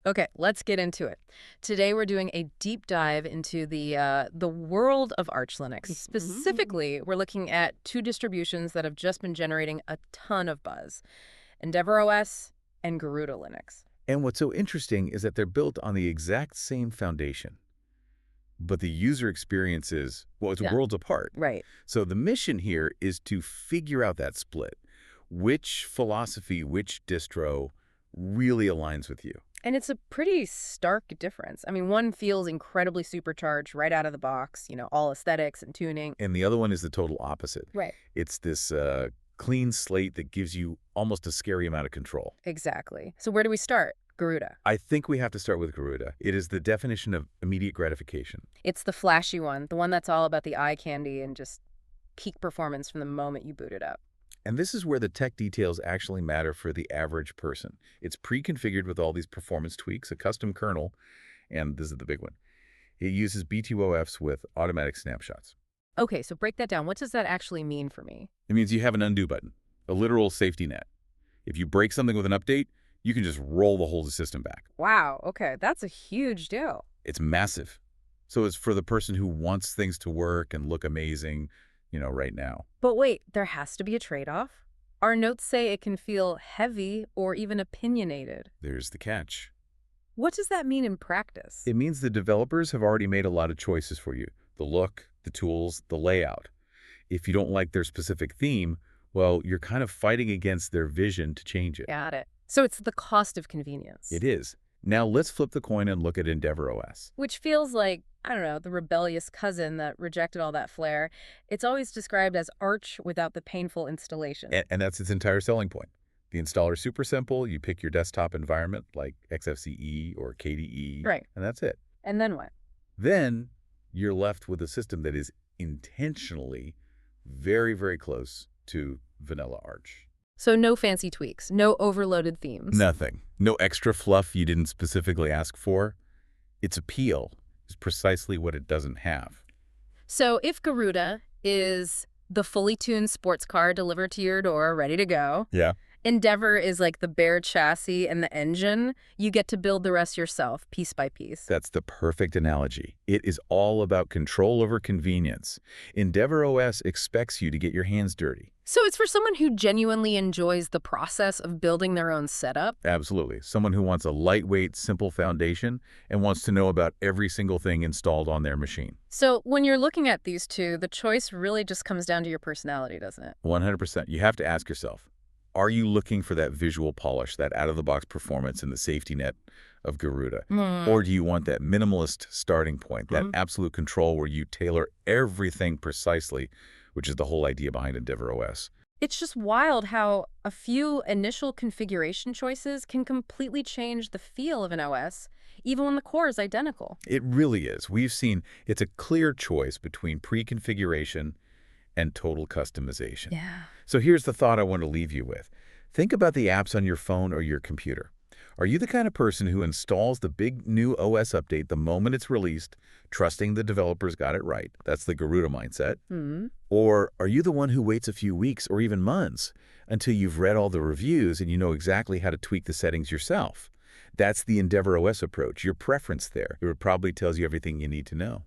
Okay, let's get into it. Today we're doing a deep dive into the world of Arch Linux. Specifically, we're looking at two distributions that have just been generating a ton of buzz: EndeavourOS and Garuda Linux. And what's so interesting is that they're built on the exact same foundation, but the user experience is, well, it's Yeah. worlds apart. Right. So the mission here is to figure out that split. Which philosophy, which distro really aligns with you? And it's a pretty stark difference. I mean, one feels incredibly supercharged right out of the box, all aesthetics and tuning. And the other one is the total opposite. Right. It's this clean slate that gives you almost a scary amount of control. Exactly. So where do we start? Garuda. I think we have to start with Garuda. It is the definition of immediate gratification. It's the flashy one, the one that's all about the eye candy and just peak performance from the moment you boot it up. And this is where the tech details actually matter for the average person. It's pre-configured with all these performance tweaks, a custom kernel, and this is the big one. It uses B2OFs with automatic snapshots. Okay, so break that down. What does that actually mean for me? It means you have an undo button, a literal safety net. If you break something with an update, you can just roll the whole system back. Wow, okay, that's a huge deal. It's massive. So it's for the person who wants things to work and look amazing, right now. But wait, there has to be a trade-off. Our notes say it can feel heavy or even opinionated. There's the catch. What does that mean in practice? It means the developers have already made a lot of choices for you. The look, the tools, the layout. If you don't like their specific theme, well, you're kind of fighting against their vision to change it. Got it. So it's the cost of convenience. It is. Now let's flip the coin and look at EndeavourOS. Which feels like, I don't know, the rebellious cousin that rejected all that flair. It's always described as Arch without the painful installation. And that's its entire selling point. The installer is super simple. You pick your desktop environment like XFCE or KDE. Right. And that's it. And then what? Then you're left with a system that is intentionally very, very close to vanilla Arch. So no fancy tweaks, no overloaded themes. Nothing. No extra fluff you didn't specifically ask for. Its appeal is precisely what it doesn't have. So if Garuda is the fully tuned sports car delivered to your door, ready to go, Yeah. Endeavour is like the bare chassis and the engine, you get to build the rest yourself, piece by piece. That's the perfect analogy. It is all about control over convenience. EndeavourOS expects you to get your hands dirty. So it's for someone who genuinely enjoys the process of building their own setup? Absolutely. Someone who wants a lightweight, simple foundation and wants to know about every single thing installed on their machine. So when you're looking at these two, the choice really just comes down to your personality, doesn't it? 100%. You have to ask yourself, are you looking for that visual polish, that out-of-the-box performance and the safety net of Garuda? Or do you want that minimalist starting point, that absolute control where you tailor everything precisely, which is the whole idea behind EndeavourOS? It's just wild how a few initial configuration choices can completely change the feel of an OS, even when the core is identical. It really is. We've seen it's a clear choice between pre-configuration and total customization. Yeah. So here's the thought I want to leave you with. Think about the apps on your phone or your computer. Are you the kind of person who installs the big new OS update the moment it's released, trusting the developers got it right? That's the Garuda mindset. Or are you the one who waits a few weeks or even months until you've read all the reviews and you know exactly how to tweak the settings yourself? That's the EndeavourOS approach, your preference there. It probably tells you everything you need to know.